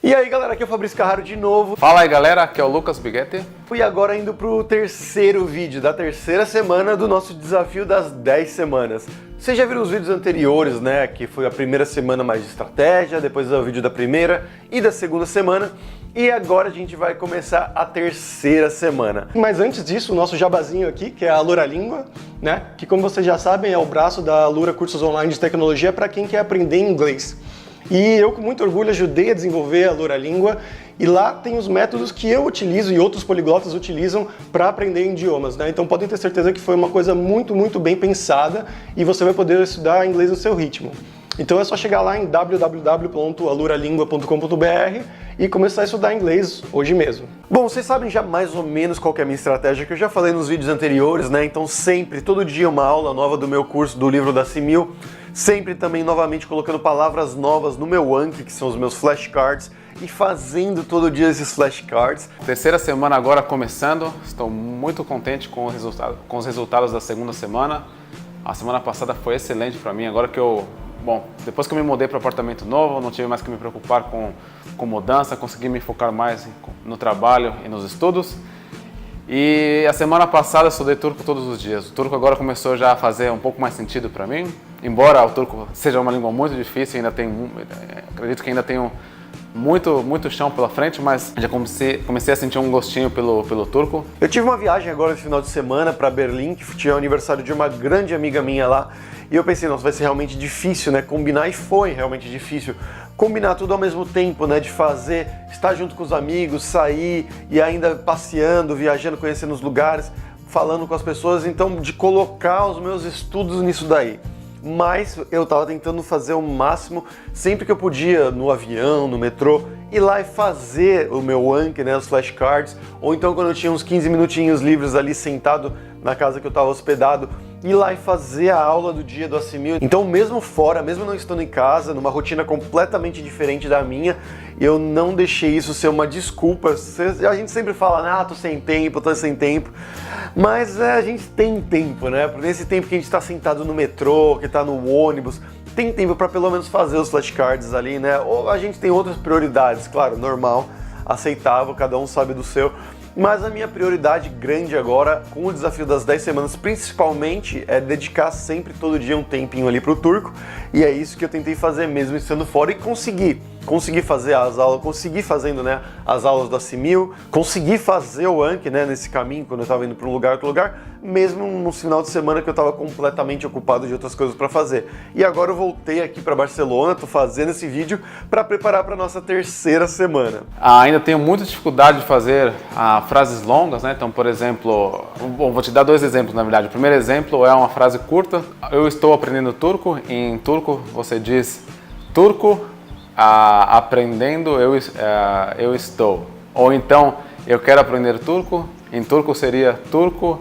E aí galera, aqui é o Fabrício Carraro de novo. Fala aí galera, aqui é o Lucas Biguetti. E agora indo pro terceiro vídeo da terceira semana do nosso desafio das 10 semanas. Vocês já viram os vídeos anteriores, né? Que foi a primeira semana mais de estratégia, depois o vídeo da primeira e da segunda semana. E agora a gente vai começar a terceira semana. Mas antes disso, o nosso jabazinho aqui, que é a Alura Língua, né? Que como vocês já sabem, é o braço da Alura Cursos Online de Tecnologia para quem quer aprender inglês. E eu com muito orgulho ajudei a desenvolver a Alura Língua e lá tem os métodos que eu utilizo e outros poliglotas utilizam para aprender idiomas, né? Então podem ter certeza que foi uma coisa muito bem pensada e você vai poder estudar inglês no seu ritmo. Então é só chegar lá em www.aluralingua.com.br e começar a estudar inglês hoje mesmo. Bom, vocês sabem já mais ou menos qual que é a minha estratégia, que eu já falei nos vídeos anteriores, né? Então sempre, todo dia uma aula nova do meu curso do livro da Simil, sempre também novamente colocando palavras novas no meu Anki, que são os meus flashcards, e fazendo todo dia esses flashcards. Terceira semana agora começando, estou muito contente com os resultados da segunda semana. A semana passada foi excelente para mim, agora que depois que eu me mudei para um apartamento novo, não tive mais que me preocupar com mudança, consegui me focar mais no trabalho e nos estudos. E a semana passada eu estudei turco todos os dias. O turco agora começou já a fazer um pouco mais sentido para mim. Embora o turco seja uma língua muito difícil, acredito que ainda tenho muito chão pela frente, mas já comecei a sentir um gostinho pelo turco. Eu tive uma viagem agora esse final de semana para Berlim, que tinha o aniversário de uma grande amiga minha lá, e eu pensei, nossa, vai ser realmente difícil, né, combinar, e foi realmente difícil. Combinar tudo ao mesmo tempo, né, de estar junto com os amigos, sair e ainda passeando, viajando, conhecendo os lugares, falando com as pessoas, então de colocar os meus estudos nisso daí. Mas eu estava tentando fazer o máximo, sempre que eu podia, no avião, no metrô, ir lá e fazer o meu Anki, né, os flashcards, ou então quando eu tinha uns 15 minutinhos livres ali sentado na casa que eu estava hospedado, ir lá e fazer a aula do dia do Assimil. Então mesmo fora, mesmo não estando em casa, numa rotina completamente diferente da minha, eu não deixei isso ser uma desculpa. A gente sempre fala, tô sem tempo, mas a gente tem tempo, né? Porque nesse tempo que a gente está sentado no metrô, que está no ônibus, tem tempo para pelo menos fazer os flashcards ali, né? Ou a gente tem outras prioridades, claro, normal, aceitável, cada um sabe do seu. Mas a minha prioridade grande agora, com o desafio das 10 semanas, principalmente, é dedicar sempre, todo dia, um tempinho ali pro turco. E é isso que eu tentei fazer mesmo estando fora e consegui fazer as aulas, consegui fazendo, né, as aulas do Assimil, consegui fazer o Anki, né, nesse caminho, quando eu estava indo para um lugar, outro lugar, mesmo no final de semana que eu estava completamente ocupado de outras coisas para fazer. E agora eu voltei aqui para Barcelona, tô fazendo esse vídeo para preparar para nossa terceira semana. Ainda tenho muita dificuldade de fazer frases longas, né? Então, por exemplo, vou te dar dois exemplos, na verdade. O primeiro exemplo é uma frase curta. Eu estou aprendendo turco. Em turco você diz turco. Aprendendo eu estou. Ou então, eu quero aprender turco. Em turco seria turco,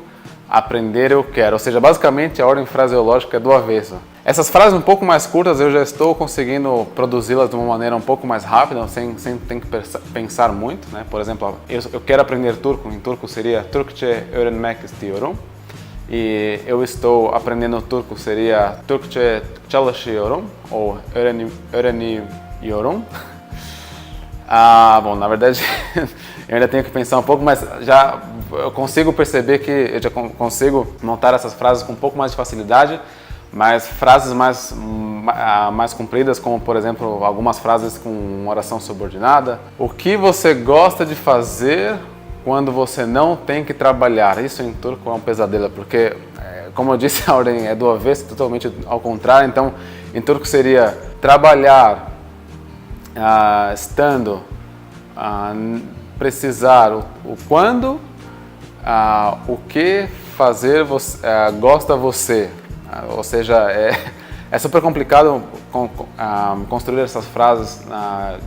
aprender eu quero. Ou seja, basicamente a ordem fraseológica é do avesso. Essas frases um pouco mais curtas eu já estou conseguindo produzi-las de uma maneira um pouco mais rápida, sem ter que pensar muito, né? Por exemplo, eu quero aprender turco. Em turco seria Türkçe öğrenmek istiyorum. E eu estou aprendendo turco seria Türkçe çalışıyorum ou öğreniyorum. Na verdade eu ainda tenho que pensar um pouco, mas já eu consigo perceber que eu já consigo montar essas frases com um pouco mais de facilidade, mas frases mais compridas, como por exemplo algumas frases com oração subordinada. O que você gosta de fazer quando você não tem que trabalhar? Isso em turco é um pesadelo, porque, como eu disse, a ordem é do avesso, totalmente ao contrário. Então, em turco seria trabalhar, estando, precisar, o quando, o que fazer gosta você. Ou seja, é super complicado construir essas frases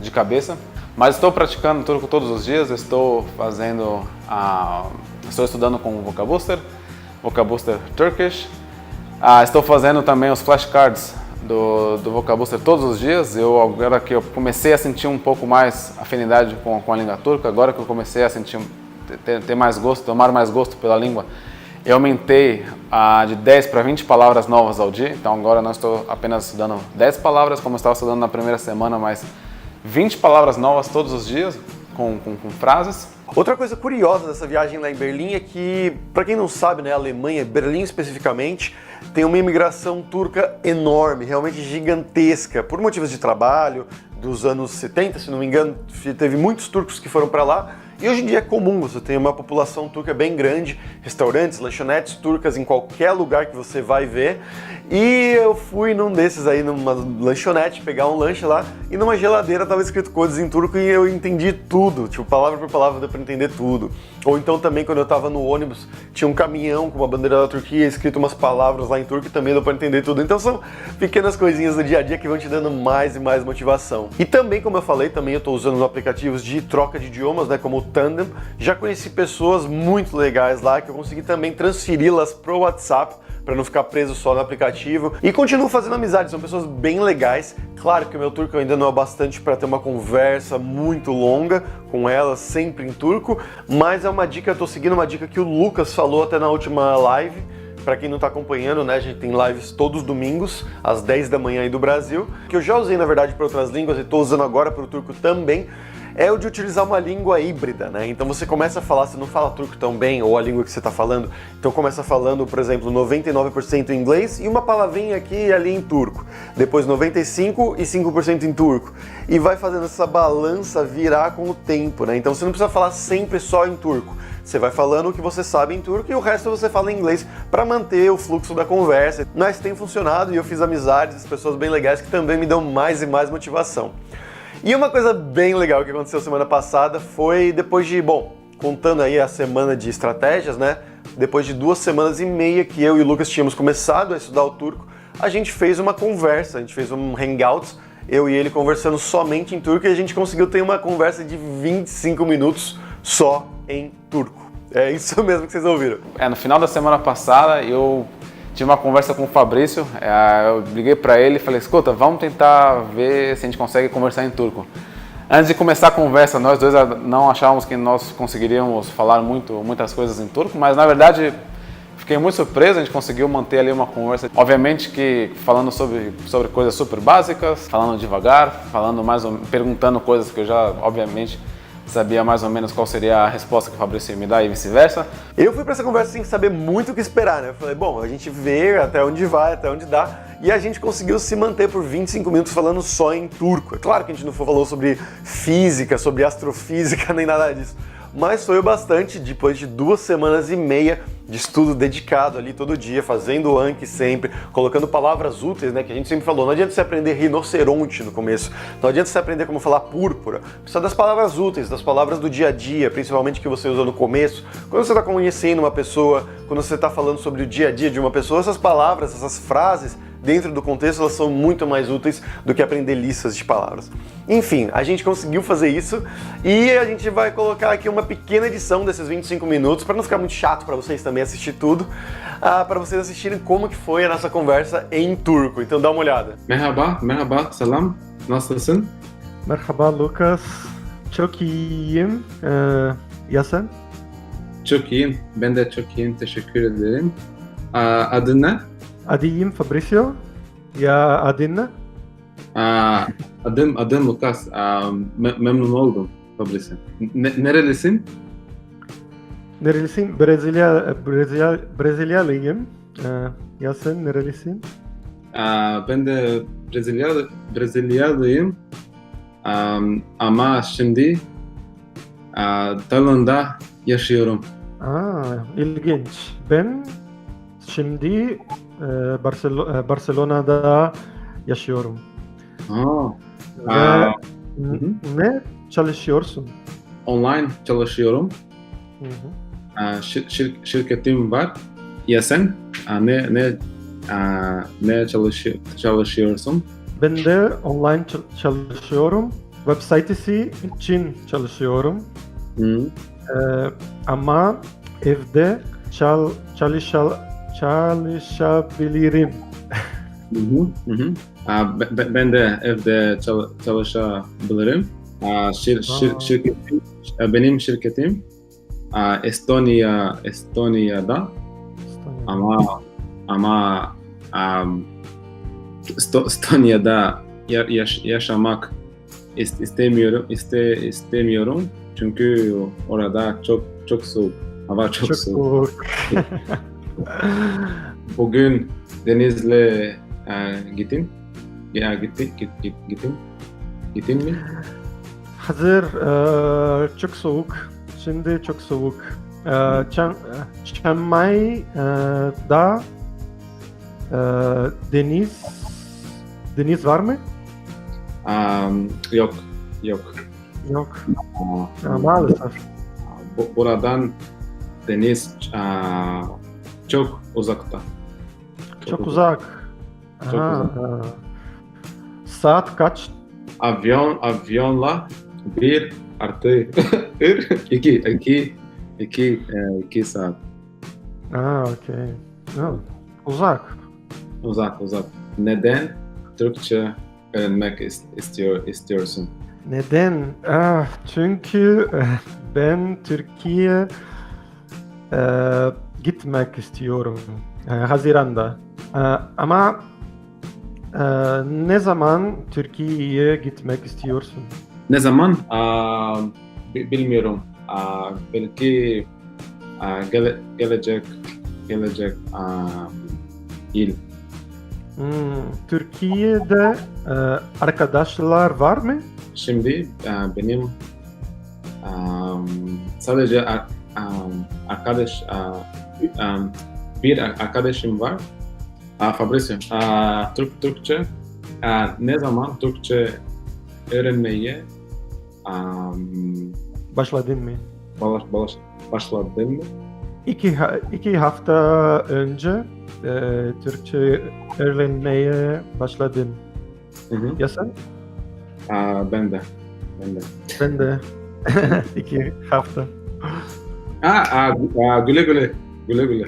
de cabeça. Mas estou praticando turco todos os dias, estou estudando com o Vocabooster Turkish, estou fazendo também os flashcards do Vocabooster todos os dias. Agora que eu comecei a sentir um pouco mais afinidade com a língua turca, agora que eu comecei a ter mais gosto, tomar mais gosto pela língua, eu aumentei de 10 para 20 palavras novas ao dia. Então agora não estou apenas estudando 10 palavras como eu estava estudando na primeira semana, mas 20 palavras novas todos os dias, com frases. Outra coisa curiosa dessa viagem lá em Berlim é que, para quem não sabe, né, a Alemanha, Berlim especificamente, tem uma imigração turca enorme, realmente gigantesca, por motivos de trabalho, dos anos 70, se não me engano, teve muitos turcos que foram para lá, e hoje em dia é comum, você tem uma população turca bem grande, restaurantes, lanchonetes turcas em qualquer lugar que você vai ver, e eu fui num desses aí, numa lanchonete, pegar um lanche lá, e numa geladeira tava escrito coisas em turco e eu entendi tudo, tipo, palavra por palavra deu pra entender tudo. Ou então também quando eu tava no ônibus, tinha um caminhão com uma bandeira da Turquia, escrito umas palavras lá em turco e também deu pra entender tudo. Então são pequenas coisinhas do dia a dia que vão te dando mais e mais motivação. E também, como eu falei, também eu tô usando aplicativos de troca de idiomas, né, como o Tandem. Já conheci pessoas muito legais lá, que eu consegui também transferi-las pro WhatsApp, para não ficar preso só no aplicativo. E continuo fazendo amizades, são pessoas bem legais. Claro que o meu turco ainda não é bastante para ter uma conversa muito longa com elas, sempre em turco, mas é uma dica, eu tô seguindo uma dica que o Lucas falou até na última live. Para quem não está acompanhando, né, a gente tem lives todos os domingos, às 10 da manhã aí do Brasil, que eu já usei na verdade para outras línguas e estou usando agora para o turco também. É o de utilizar uma língua híbrida, né? Então você começa a falar, você não fala turco tão bem, ou a língua que você está falando, então começa falando, por exemplo, 99% em inglês e uma palavrinha aqui e ali em turco. Depois 95% e 5% em turco. E vai fazendo essa balança virar com o tempo, né? Então você não precisa falar sempre só em turco. Você vai falando o que você sabe em turco e o resto você fala em inglês para manter o fluxo da conversa. Mas tem funcionado e eu fiz amizades, pessoas bem legais que também me dão mais e mais motivação. E uma coisa bem legal que aconteceu semana passada foi depois de, bom, contando aí a semana de estratégias, né? Depois de 2 semanas e meia que eu e o Lucas tínhamos começado a estudar o turco, a gente fez uma conversa, a gente fez um hangouts, eu e ele conversando somente em turco e a gente conseguiu ter uma conversa de 25 minutos só em turco. É isso mesmo que vocês ouviram. No final da semana passada eu tive uma conversa com o Fabrício, eu liguei para ele e falei, escuta, vamos tentar ver se a gente consegue conversar em turco. Antes de começar a conversa, nós dois não achávamos que nós conseguiríamos falar muitas coisas em turco, mas na verdade fiquei muito surpreso, a gente conseguiu manter ali uma conversa, obviamente que falando sobre coisas super básicas, falando devagar, perguntando coisas que eu já, obviamente, sabia mais ou menos qual seria a resposta que o Fabrício ia me dar e vice-versa. Eu fui para essa conversa sem saber muito o que esperar, né? Eu falei, bom, a gente vê até onde vai, até onde dá, e a gente conseguiu se manter por 25 minutos falando só em turco. É claro que a gente não falou sobre física, sobre astrofísica, nem nada disso, mas foi o bastante depois de 2 semanas e meia de estudo dedicado ali todo dia, fazendo o Anki sempre, colocando palavras úteis, né, que a gente sempre falou. Não adianta você aprender rinoceronte no começo, não adianta você aprender como falar púrpura, precisa das palavras úteis, das palavras do dia a dia, principalmente que você usa no começo. Quando você está conhecendo uma pessoa, quando você está falando sobre o dia a dia de uma pessoa, essas palavras, essas frases, dentro do contexto, elas são muito mais úteis do que aprender listas de palavras. Enfim, a gente conseguiu fazer isso e a gente vai colocar aqui uma pequena edição desses 25 minutos, para não ficar muito chato para vocês também assistir tudo, para vocês assistirem como que foi a nossa conversa em turco. Então dá uma olhada. Merhaba, selam. Nasılsın? Merhaba Lucas. Çok iyiyim. Ya sen? Çok iyiyim. Ben de çok iyiyim. Teşekkür ederim. Adın ne? Adiyim Fabricio. Ya adın ne? Adım Lucas. Memnun oldum Fabricio. Nerelisin? Nerelisin? Brezilyalıyım. Ya sen nerelisin? Ben de Brezilyalıyım. Ama şimdi Tayland'da yaşıyorum. İlginç. Ben şimdi Barcelona'da yaşıyorum. Ve ne çalışıyorsun? Online çalışıyorum. Şirketim var. Ya sen ne çalışıyorsun? Ben de online çalışıyorum. Web sitesi için çalışıyorum. Ama evde çalışabilirim. Ben de evde çalışabilirim. Benim şirketim Estonya'da ama Estonya'da yaşamak istemiyorum çünkü orada çok soğuk. Hava çok Çok soğuk. soğuk. Bugün Deniz'le gittin. Ya gittin mi? Hazır çok soğuk. Şimdi çok soğuk. Chiang Mai'da deniz var mı? Yok. Yok. Maalesef. Buradan deniz çok uzakta. Çok uzak. Çok Aha, uzak. Saat kaç? Avyonla 1 artı 2 saat. Okey. Uzak. Uzak. Neden Türkçe öğrenmek istiyorsun? Neden? Çünkü ben Türkiye gitmek istiyorum. Haziran'da. Ama ne zaman Türkiye'ye gitmek istiyorsun? Ne zaman? Bilmiyorum. Belki gelecek yıl. Türkiye'de arkadaşlar var mı? Şimdi benim sadece bir arkadaşım var. Fabrizio. Türkçe. Ne zaman Türkçe öğrenmeye Başladın mı? başladın mı? İki hafta önce Türkçe öğrenmeye başladım. Hı. Ya sen? Ben de. Ben de 2 hafta. Güle güle. Güle.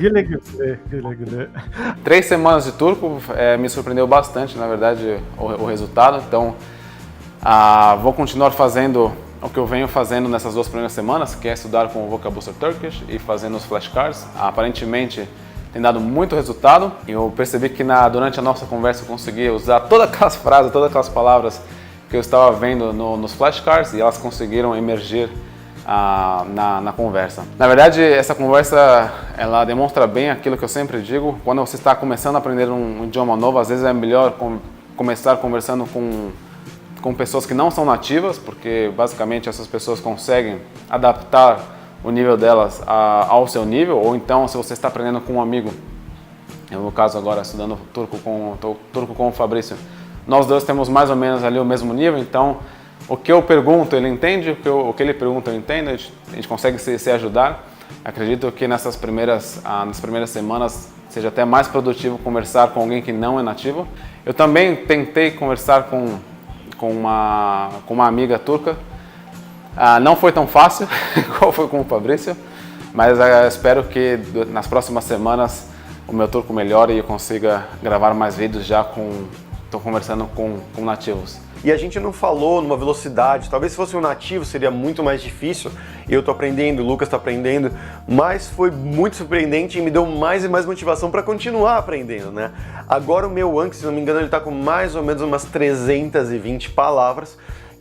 3 semanas de turco me surpreendeu bastante, na verdade, o resultado. Então, vou continuar fazendo o que eu venho fazendo nessas 2 primeiras semanas, que é estudar com o Vocabulary Turkish e fazendo os flashcards. Aparentemente, tem dado muito resultado. Eu percebi que durante a nossa conversa eu consegui usar todas aquelas frases, todas aquelas palavras que eu estava vendo nos flashcards e elas conseguiram emergir na conversa. Na verdade, essa conversa ela demonstra bem aquilo que eu sempre digo. Quando você está começando a aprender um idioma novo, às vezes é melhor começar conversando com pessoas que não são nativas, porque basicamente essas pessoas conseguem adaptar o nível delas ao seu nível, ou então se você está aprendendo com um amigo, no caso agora estudando turco com o Fabrício, nós dois temos mais ou menos ali o mesmo nível, então o que eu pergunto ele entende, o que ele pergunta eu entendo, a gente consegue se ajudar. Acredito que nas primeiras semanas seja até mais produtivo conversar com alguém que não é nativo. Eu também tentei conversar com uma amiga turca. Não foi tão fácil qual foi com o Fabrício, mas espero que nas próximas semanas o meu turco melhore e eu consiga gravar mais vídeos já conversando com nativos. E a gente não falou numa velocidade, talvez se fosse um nativo seria muito mais difícil, eu tô aprendendo, o Lucas tá aprendendo, mas foi muito surpreendente e me deu mais e mais motivação para continuar aprendendo, né? Agora o meu Anki, se não me engano, ele tá com mais ou menos umas 320 palavras,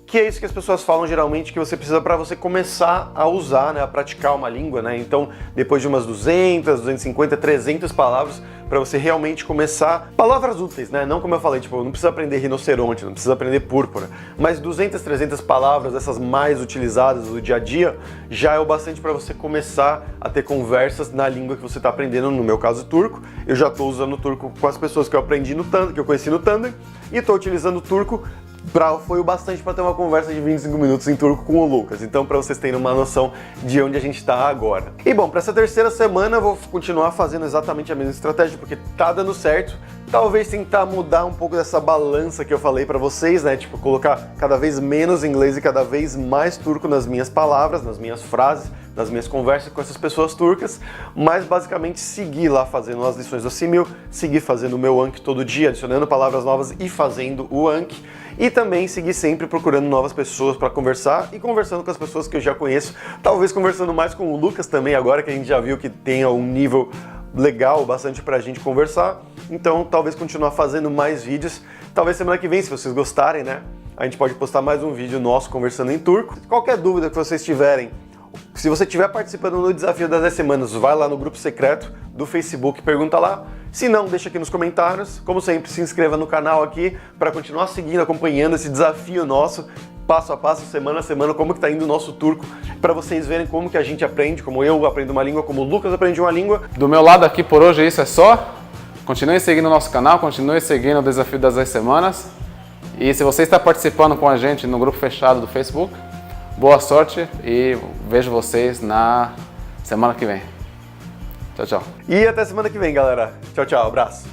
que é isso que as pessoas falam geralmente que você precisa para você começar a usar, né, a praticar uma língua, né? Então, depois de umas 200, 250, 300 palavras, para você realmente começar, palavras úteis, né? Não como eu falei, tipo, não precisa aprender rinoceronte, não precisa aprender púrpura, mas 200, 300 palavras, essas mais utilizadas do dia a dia, já é o bastante para você começar a ter conversas na língua que você está aprendendo, no meu caso turco. Eu já estou usando turco com as pessoas que eu aprendi no Tandem, que eu conheci no Tandem, e estou utilizando turco foi o bastante para ter uma conversa de 25 minutos em turco com o Lucas. Então, para vocês terem uma noção de onde a gente está agora. E bom, para essa terceira semana eu vou continuar fazendo exatamente a mesma estratégia, porque tá dando certo. Talvez tentar mudar um pouco dessa balança que eu falei para vocês, né? Tipo, colocar cada vez menos inglês e cada vez mais turco nas minhas palavras, nas minhas frases, nas minhas conversas com essas pessoas turcas, mas basicamente seguir lá fazendo as lições do Simil, seguir fazendo o meu Anki todo dia, adicionando palavras novas e fazendo o Anki. E também seguir sempre procurando novas pessoas para conversar e conversando com as pessoas que eu já conheço, talvez conversando mais com o Lucas também, agora que a gente já viu que tem um nível legal, bastante pra gente conversar. Então talvez continuar fazendo mais vídeos, talvez semana que vem, se vocês gostarem, né? a gente pode postar mais um vídeo nosso conversando em turco. Qualquer dúvida que vocês tiverem, se você estiver participando no Desafio das 10 Semanas, vai lá no grupo secreto do Facebook, pergunta lá. Se não, deixa aqui nos comentários. Como sempre, se inscreva no canal aqui para continuar seguindo, acompanhando esse desafio nosso, passo a passo, semana a semana, como que tá indo o nosso turco, para vocês verem como que a gente aprende, como eu aprendo uma língua, como o Lucas aprende uma língua. Do meu lado aqui por hoje isso é só. Continue seguindo o nosso canal, continue seguindo o Desafio das 10 Semanas. E se você está participando com a gente no grupo fechado do Facebook, boa sorte e vejo vocês na semana que vem. Tchau, tchau. E até semana que vem, galera. Tchau, tchau. Abraço.